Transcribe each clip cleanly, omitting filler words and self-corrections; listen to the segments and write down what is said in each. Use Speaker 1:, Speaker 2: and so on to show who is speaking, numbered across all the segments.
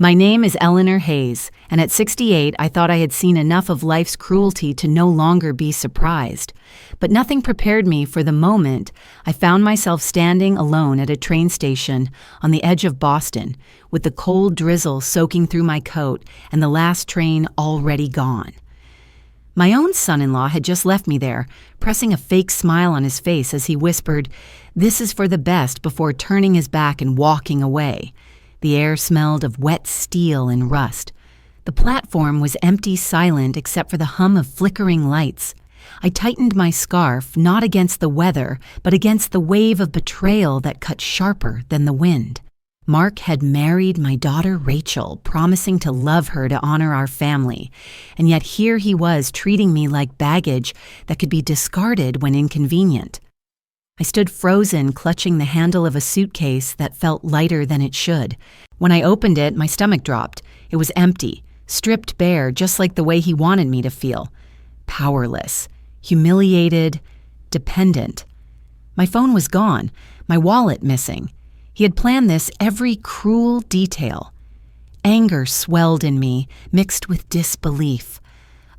Speaker 1: My name is Eleanor Hayes, and at 68 I thought I had seen enough of life's cruelty to no longer be surprised. But nothing prepared me for the moment I found myself standing alone at a train station on the edge of Boston, with the cold drizzle soaking through my coat and the last train already gone. My own son-in-law had just left me there, pressing a fake smile on his face as he whispered, "This is for the best," before turning his back and walking away. The air smelled of wet steel and rust. The platform was empty, silent, except for the hum of flickering lights. I tightened my scarf, not against the weather, but against the wave of betrayal that cut sharper than the wind. Mark had married my daughter Rachel, promising to love her to honor our family, and yet here he was treating me like baggage that could be discarded when inconvenient. I stood frozen, clutching the handle of a suitcase that felt lighter than it should. When I opened it, my stomach dropped. It was empty, stripped bare, just like the way he wanted me to feel. Powerless, humiliated, dependent. My phone was gone, my wallet missing. He had planned this every cruel detail. Anger swelled in me, mixed with disbelief.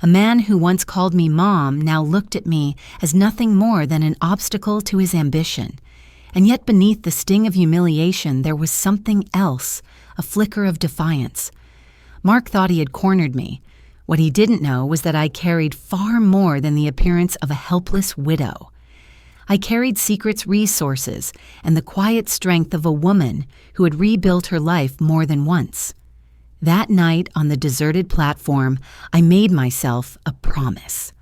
Speaker 1: A man who once called me Mom now looked at me as nothing more than an obstacle to his ambition. And yet beneath the sting of humiliation there was something else, a flicker of defiance. Mark thought he had cornered me. What he didn't know was that I carried far more than the appearance of a helpless widow. I carried secrets, resources, and the quiet strength of a woman who had rebuilt her life more than once. That night on the deserted platform, I made myself a promise.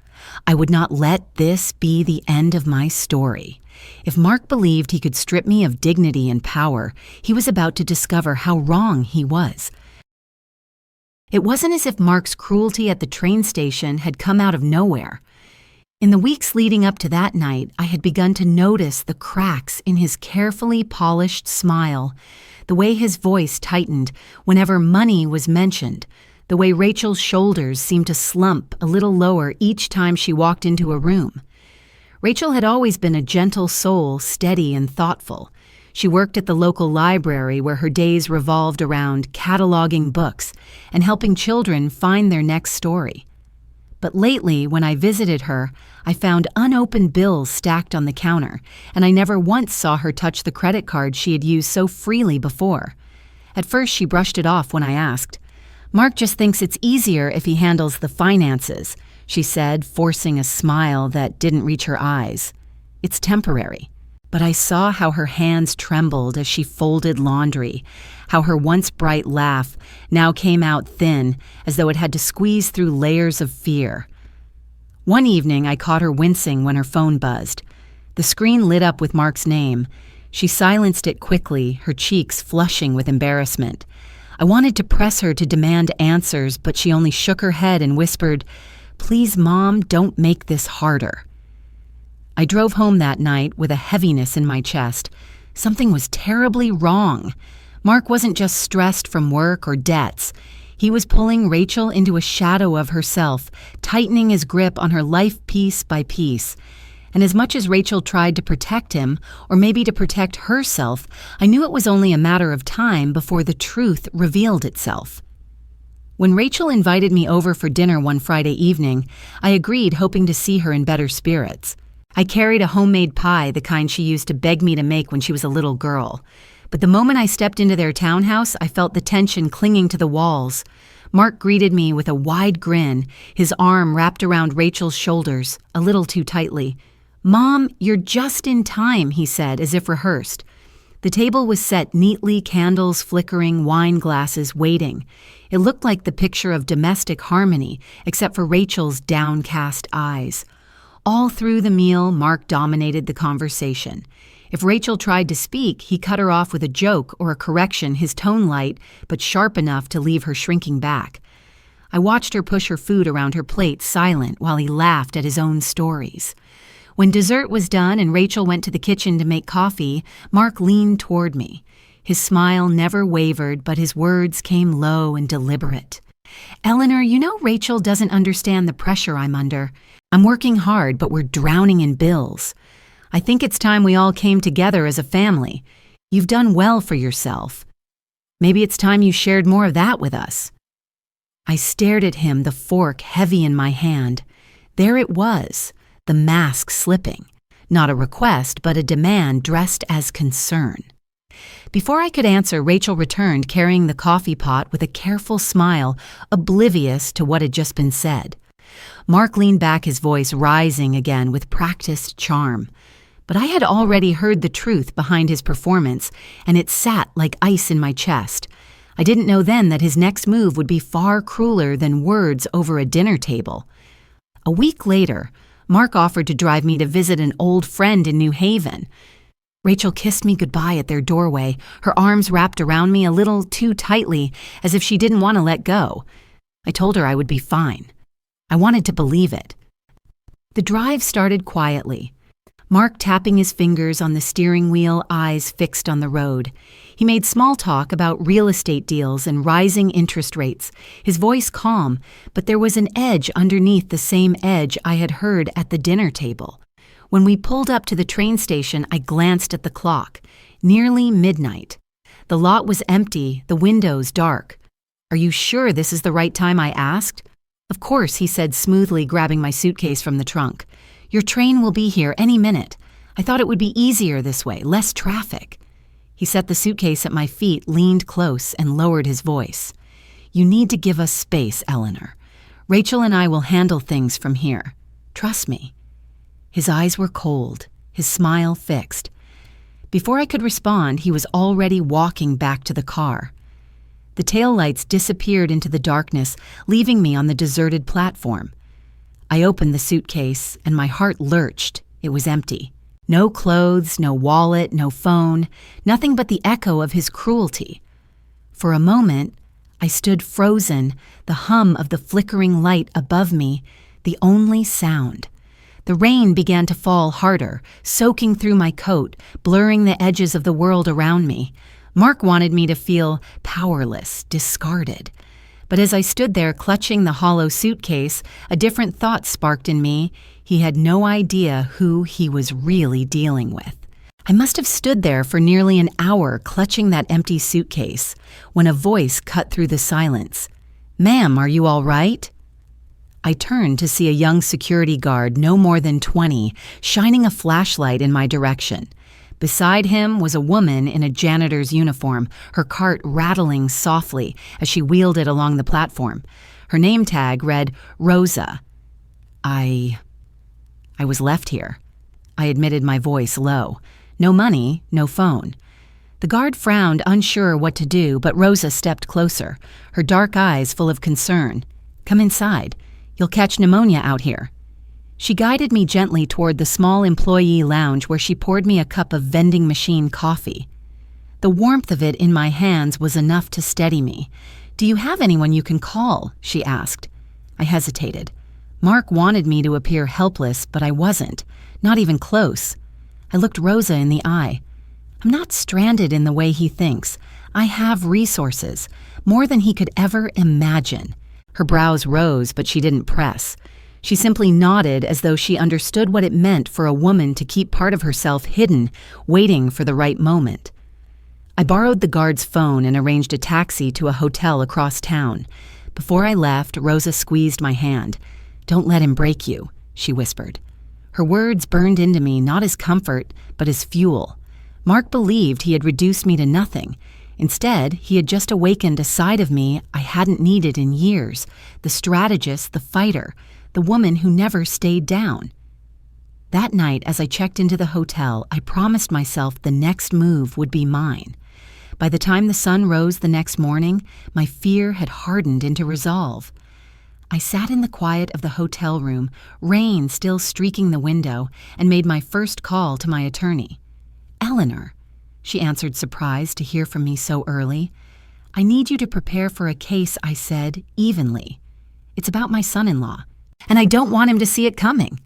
Speaker 1: I would not let this be the end of my story. If Mark believed he could strip me of dignity and power, he was about to discover how wrong he was. It wasn't as if Mark's cruelty at the train station had come out of nowhere. In the weeks leading up to that night, I had begun to notice the cracks in his carefully polished smile, the way his voice tightened whenever money was mentioned, the way Rachel's shoulders seemed to slump a little lower each time she walked into a room. Rachel had always been a gentle soul, steady and thoughtful. She worked at the local library where her days revolved around cataloging books and helping children find their next story. But lately, when I visited her, I found unopened bills stacked on the counter, and I never once saw her touch the credit card she had used so freely before. At first, she brushed it off when I asked. "Mark just thinks it's easier if he handles the finances," she said, forcing a smile that didn't reach her eyes. "It's temporary." But I saw how her hands trembled as she folded laundry, how her once bright laugh now came out thin, as though it had to squeeze through layers of fear. One evening, I caught her wincing when her phone buzzed. The screen lit up with Mark's name. She silenced it quickly, her cheeks flushing with embarrassment. I wanted to press her to demand answers, but she only shook her head and whispered, "Please, Mom, don't make this harder." I drove home that night with a heaviness in my chest. Something was terribly wrong. Mark wasn't just stressed from work or debts. He was pulling Rachel into a shadow of herself, tightening his grip on her life piece by piece. And as much as Rachel tried to protect him, or maybe to protect herself, I knew it was only a matter of time before the truth revealed itself. When Rachel invited me over for dinner one Friday evening, I agreed, hoping to see her in better spirits. I carried a homemade pie, the kind she used to beg me to make when she was a little girl. But the moment I stepped into their townhouse, I felt the tension clinging to the walls. Mark greeted me with a wide grin, his arm wrapped around Rachel's shoulders, a little too tightly. "Mom, you're just in time," he said, as if rehearsed. The table was set neatly, candles flickering, wine glasses waiting. It looked like the picture of domestic harmony, except for Rachel's downcast eyes. All through the meal, Mark dominated the conversation. If Rachel tried to speak, he cut her off with a joke or a correction, his tone light, but sharp enough to leave her shrinking back. I watched her push her food around her plate, silent, while he laughed at his own stories. When dessert was done and Rachel went to the kitchen to make coffee, Mark leaned toward me. His smile never wavered, but his words came low and deliberate. "Eleanor, you know Rachel doesn't understand the pressure I'm under. I'm working hard, but we're drowning in bills. I think it's time we all came together as a family. You've done well for yourself." Maybe it's time you shared more of that with us." I stared at him, the fork heavy in my hand. There it was, the mask slipping. Not a request, but a demand dressed as concern. Before I could answer, Rachel returned carrying the coffee pot with a careful smile, oblivious to what had just been said. Mark leaned back, his voice rising again with practiced charm. But I had already heard the truth behind his performance, and it sat like ice in my chest. I didn't know then that his next move would be far crueler than words over a dinner table. A week later, Mark offered to drive me to visit an old friend in New Haven. Rachel kissed me goodbye at their doorway, her arms wrapped around me a little too tightly, as if she didn't want to let go. I told her I would be fine. I wanted to believe it. The drive started quietly. Mark tapping his fingers on the steering wheel, eyes fixed on the road. He made small talk about real estate deals and rising interest rates, his voice calm, but there was an edge underneath the same edge I had heard at the dinner table. When we pulled up to the train station, I glanced at the clock. Nearly midnight. The lot was empty, the windows dark. "Are you sure this is the right time?" I asked. "Of course," he said smoothly, grabbing my suitcase from the trunk. "Your train will be here any minute. I thought it would be easier this way, less traffic." He set the suitcase at my feet, leaned close, and lowered his voice. "You need to give us space, Eleanor. Rachel and I will handle things from here. Trust me." His eyes were cold, his smile fixed. Before I could respond, he was already walking back to the car. The taillights disappeared into the darkness, leaving me on the deserted platform. I opened the suitcase, and my heart lurched. It was empty. No clothes, no wallet, no phone, nothing but the echo of his cruelty. For a moment, I stood frozen, the hum of the flickering light above me, the only sound. The rain began to fall harder, soaking through my coat, blurring the edges of the world around me. Mark wanted me to feel powerless, discarded. But as I stood there clutching the hollow suitcase, a different thought sparked in me. He had no idea who he was really dealing with. I must have stood there for nearly an hour clutching that empty suitcase when a voice cut through the silence. "Ma'am, are you all right?" I turned to see a young security guard, no more than 20, shining a flashlight in my direction. Beside him was a woman in a janitor's uniform, her cart rattling softly as she wheeled it along the platform. Her name tag read Rosa. I was left here. I admitted, my voice low. No money, no phone. The guard frowned, unsure what to do, but Rosa stepped closer, her dark eyes full of concern. "Come inside. You'll catch pneumonia out here." She guided me gently toward the small employee lounge where she poured me a cup of vending machine coffee. The warmth of it in my hands was enough to steady me. "Do you have anyone you can call?" she asked. I hesitated. Mark wanted me to appear helpless, but I wasn't, not even close. I looked Rosa in the eye. "I'm not stranded in the way he thinks. I have resources, more than he could ever imagine." Her brows rose, but she didn't press. She simply nodded as though she understood what it meant for a woman to keep part of herself hidden, waiting for the right moment. I borrowed the guard's phone and arranged a taxi to a hotel across town. Before I left, Rosa squeezed my hand. "Don't let him break you," she whispered. Her words burned into me not as comfort, but as fuel. Mark believed he had reduced me to nothing. Instead, he had just awakened a side of me I hadn't needed in years, the strategist, the fighter, the woman who never stayed down. That night, as I checked into the hotel, I promised myself the next move would be mine. By the time the sun rose the next morning, my fear had hardened into resolve. I sat in the quiet of the hotel room, rain still streaking the window, and made my first call to my attorney. "Eleanor," she answered, surprised to hear from me so early. "I need you to prepare for a case," I said, evenly. "It's about my son-in-law, and I don't want him to see it coming."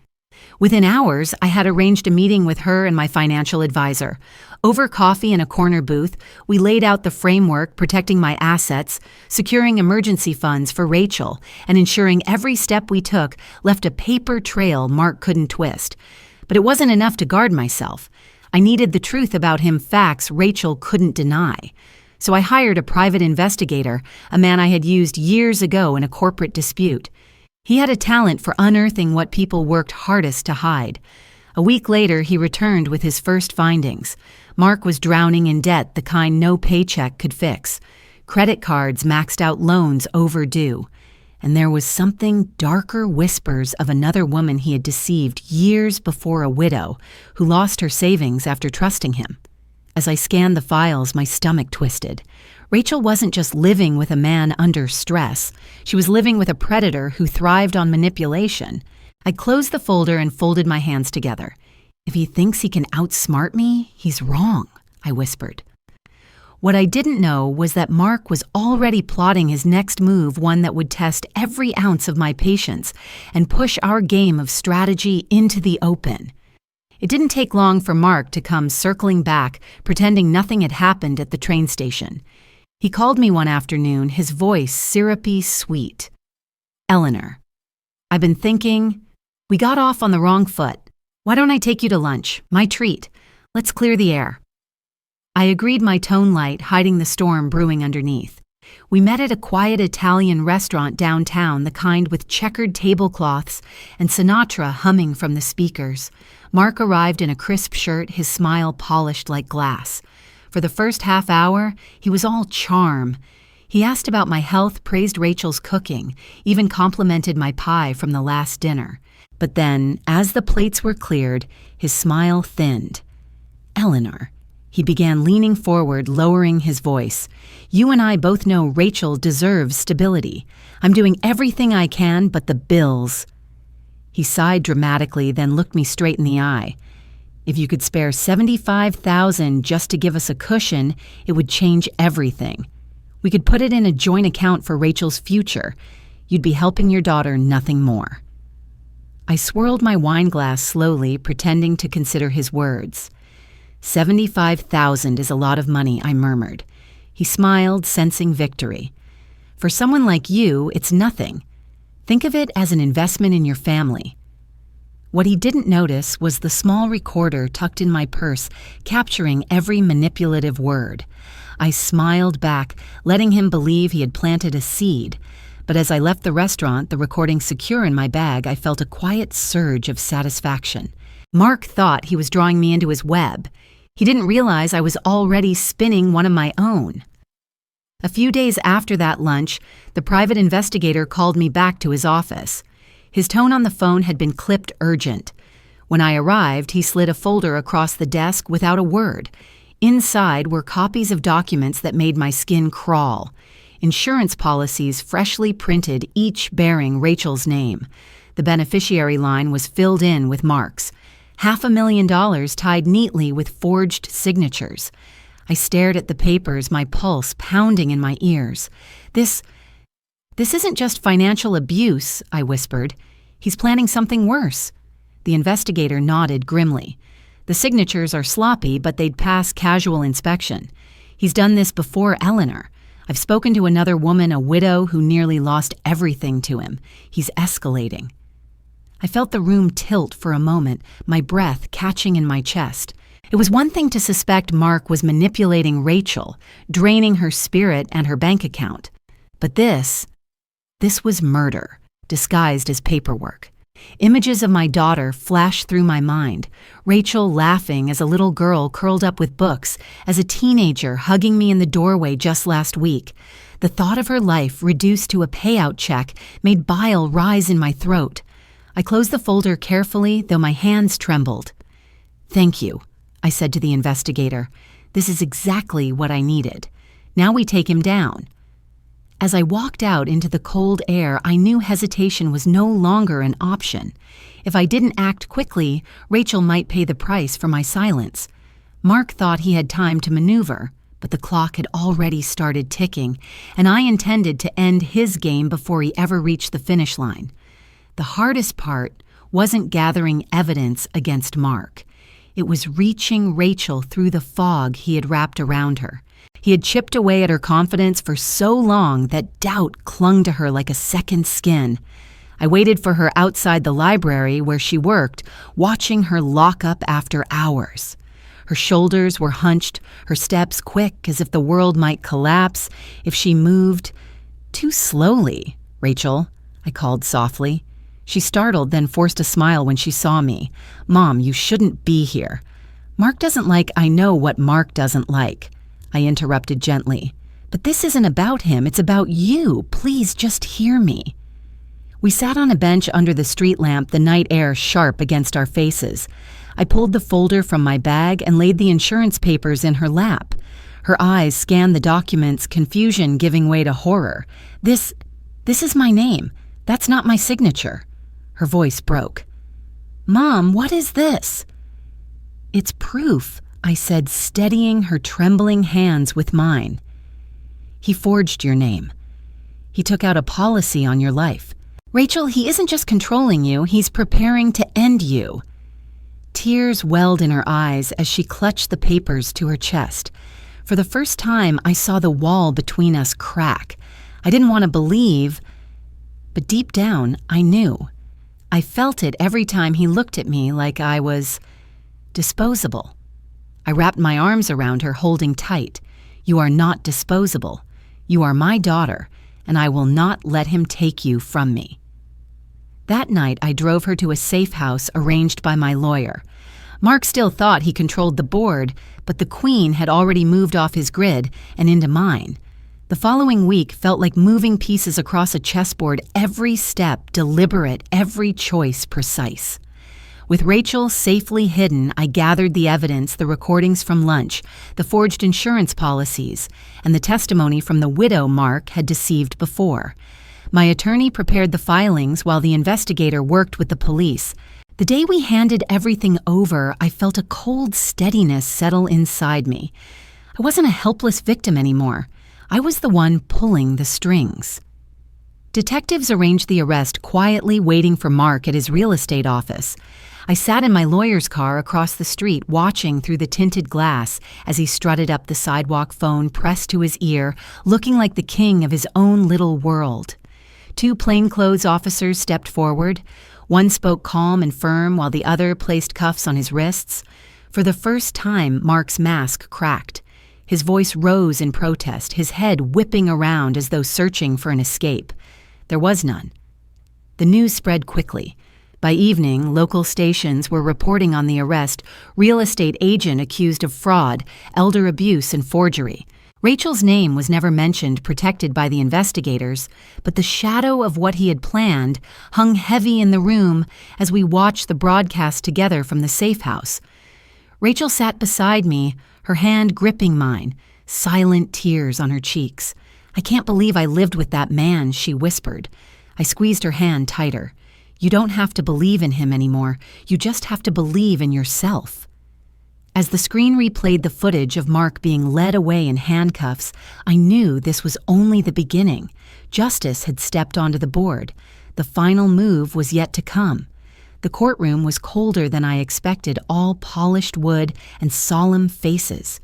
Speaker 1: Within hours, I had arranged a meeting with her and my financial advisor. Over coffee in a corner booth, we laid out the framework protecting my assets, securing emergency funds for Rachel, and ensuring every step we took left a paper trail Mark couldn't twist. But it wasn't enough to guard myself. I needed the truth about him, facts Rachel couldn't deny. So I hired a private investigator, a man I had used years ago in a corporate dispute. He had a talent for unearthing what people worked hardest to hide. A week later, he returned with his first findings. Mark was drowning in debt, the kind no paycheck could fix. Credit cards, maxed out loans overdue. And there was something darker whispers of another woman he had deceived years before, a widow who lost her savings after trusting him. As I scanned the files, my stomach twisted. Rachel wasn't just living with a man under stress. She was living with a predator who thrived on manipulation. I closed the folder and folded my hands together. If he thinks he can outsmart me, he's wrong, I whispered. What I didn't know was that Mark was already plotting his next move, one that would test every ounce of my patience and push our game of strategy into the open. It didn't take long for Mark to come circling back, pretending nothing had happened at the train station. He called me one afternoon, his voice syrupy sweet. "Eleanor, I've been thinking, we got off on the wrong foot. Why don't I take you to lunch? My treat. Let's clear the air." I agreed, my tone light, hiding the storm brewing underneath. We met at a quiet Italian restaurant downtown, the kind with checkered tablecloths and Sinatra humming from the speakers. Mark arrived in a crisp shirt, his smile polished like glass. For the first half hour, he was all charm. He asked about my health, praised Rachel's cooking, even complimented my pie from the last dinner. But then, as the plates were cleared, his smile thinned. "Eleanor," he began, leaning forward, lowering his voice. "You and I both know Rachel deserves stability. I'm doing everything I can, but the bills." He sighed dramatically, then looked me straight in the eye. "If you could spare $75,000 just to give us a cushion, it would change everything. We could put it in a joint account for Rachel's future. You'd be helping your daughter, nothing more." I swirled my wine glass slowly, pretending to consider his words. "$75,000 is a lot of money," I murmured. He smiled, sensing victory. "For someone like you, it's nothing. Think of it as an investment in your family." What he didn't notice was the small recorder tucked in my purse, capturing every manipulative word. I smiled back, letting him believe he had planted a seed. But as I left the restaurant, the recording secure in my bag, I felt a quiet surge of satisfaction. Mark thought he was drawing me into his web. He didn't realize I was already spinning one of my own. A few days after that lunch, the private investigator called me back to his office. His tone on the phone had been clipped urgent. When I arrived, he slid a folder across the desk without a word. Inside were copies of documents that made my skin crawl. Insurance policies freshly printed, each bearing Rachel's name. The beneficiary line was filled in with marks. $500,000 tied neatly with forged signatures. I stared at the papers, my pulse pounding in my ears. This isn't just financial abuse," I whispered. "He's planning something worse." The investigator nodded grimly. "The signatures are sloppy, but they'd pass casual inspection. He's done this before Eleanor. I've spoken to another woman, a widow, who nearly lost everything to him. He's escalating." I felt the room tilt for a moment, my breath catching in my chest. It was one thing to suspect Mark was manipulating Rachel, draining her spirit and her bank account. But this was murder, disguised as paperwork. Images of my daughter flashed through my mind. Rachel laughing as a little girl curled up with books, as a teenager hugging me in the doorway just last week. The thought of her life reduced to a payout check made bile rise in my throat. I closed the folder carefully, though my hands trembled. "Thank you," I said to the investigator. "This is exactly what I needed. Now we take him down." As I walked out into the cold air, I knew hesitation was no longer an option. If I didn't act quickly, Rachel might pay the price for my silence. Mark thought he had time to maneuver, but the clock had already started ticking, and I intended to end his game before he ever reached the finish line. The hardest part wasn't gathering evidence against Mark. It was reaching Rachel through the fog he had wrapped around her. He had chipped away at her confidence for so long that doubt clung to her like a second skin. I waited for her outside the library where she worked, watching her lock up after hours. Her shoulders were hunched, her steps quick as if the world might collapse if she moved too slowly. "Rachel," I called softly. She startled, then forced a smile when she saw me. "Mom, you shouldn't be here." "Mark doesn't like—" "I know what Mark doesn't like," I interrupted gently. "But this isn't about him, it's about you. Please just hear me." We sat on a bench under the street lamp, the night air sharp against our faces. I pulled the folder from my bag and laid the insurance papers in her lap. Her eyes scanned the documents, confusion giving way to horror. This is my name. That's not my signature." Her voice broke. "Mom, what is this?" "It's proof," I said, steadying her trembling hands with mine. "He forged your name. He took out a policy on your life. Rachel, he isn't just controlling you, he's preparing to end you." Tears welled in her eyes as she clutched the papers to her chest. For the first time, I saw the wall between us crack. I didn't want to believe, but deep down, I knew. I felt it every time he looked at me like I was disposable. I wrapped my arms around her, holding tight. "You are not disposable. You are my daughter, and I will not let him take you from me." That night, I drove her to a safe house arranged by my lawyer. Mark still thought he controlled the board, but the queen had already moved off his grid and into mine. The following week felt like moving pieces across a chessboard, every step deliberate, every choice precise. With Rachel safely hidden, I gathered the evidence, the recordings from lunch, the forged insurance policies, and the testimony from the widow Mark had deceived before. My attorney prepared the filings while the investigator worked with the police. The day we handed everything over, I felt a cold steadiness settle inside me. I wasn't a helpless victim anymore. I was the one pulling the strings. Detectives arranged the arrest, quietly waiting for Mark at his real estate office. I sat in my lawyer's car across the street, watching through the tinted glass as he strutted up the sidewalk, phone pressed to his ear, looking like the king of his own little world. 2 plainclothes officers stepped forward. One spoke calm and firm while the other placed cuffs on his wrists. For the first time, Mark's mask cracked. His voice rose in protest, his head whipping around as though searching for an escape. There was none. The news spread quickly. By evening, local stations were reporting on the arrest, real estate agent accused of fraud, elder abuse, and forgery. Rachel's name was never mentioned, protected by the investigators, but the shadow of what he had planned hung heavy in the room as we watched the broadcast together from the safe house. Rachel sat beside me, her hand gripping mine, silent tears on her cheeks. "I can't believe I lived with that man," she whispered. I squeezed her hand tighter. "You don't have to believe in him anymore. You just have to believe in yourself." As the screen replayed the footage of Mark being led away in handcuffs, I knew this was only the beginning. Justice had stepped onto the board. The final move was yet to come. The courtroom was colder than I expected, all polished wood and solemn faces.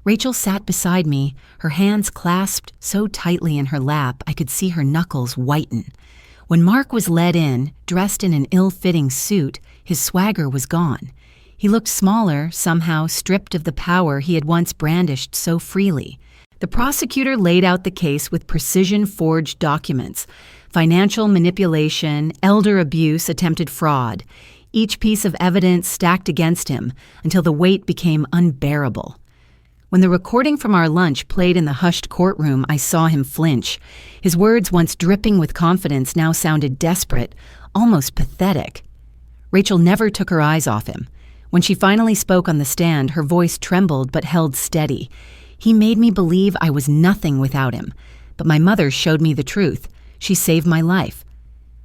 Speaker 1: Rachel sat beside me, her hands clasped so tightly in her lap I could see her knuckles whiten. When Mark was led in, dressed in an ill-fitting suit, his swagger was gone. He looked smaller, somehow stripped of the power he had once brandished so freely. The prosecutor laid out the case with precision-forged documents: financial manipulation, elder abuse, attempted fraud. Each piece of evidence stacked against him until the weight became unbearable. When the recording from our lunch played in the hushed courtroom, I saw him flinch. His words, once dripping with confidence, now sounded desperate, almost pathetic. Rachel never took her eyes off him. When she finally spoke on the stand, her voice trembled but held steady. "He made me believe I was nothing without him. But my mother showed me the truth. She saved my life."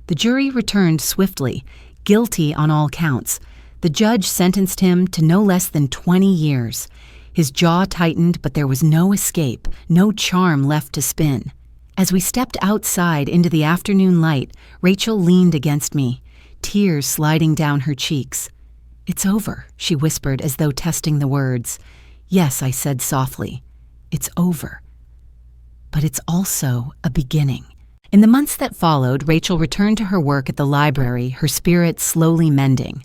Speaker 1: The jury returned swiftly, guilty on all counts. The judge sentenced him to no less than 20 years. His jaw tightened, but there was no escape, no charm left to spin. As we stepped outside into the afternoon light, Rachel leaned against me, tears sliding down her cheeks. "It's over," she whispered as though testing the words. "Yes," I said softly. "It's over. But it's also a beginning." In the months that followed, Rachel returned to her work at the library, her spirit slowly mending.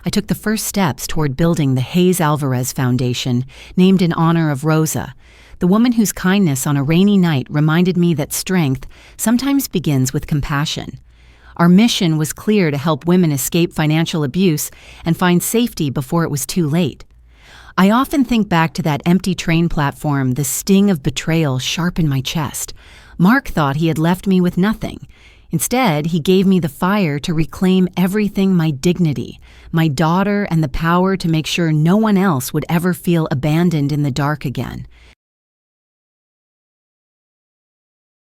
Speaker 1: I took the first steps toward building the Hayes Alvarez Foundation, named in honor of Rosa, the woman whose kindness on a rainy night reminded me that strength sometimes begins with compassion. Our mission was clear: to help women escape financial abuse and find safety before it was too late. I often think back to that empty train platform, the sting of betrayal sharp in my chest. Mark thought he had left me with nothing. Instead, he gave me the fire to reclaim everything: my dignity, my daughter, and the power to make sure no one else would ever feel abandoned in the dark again.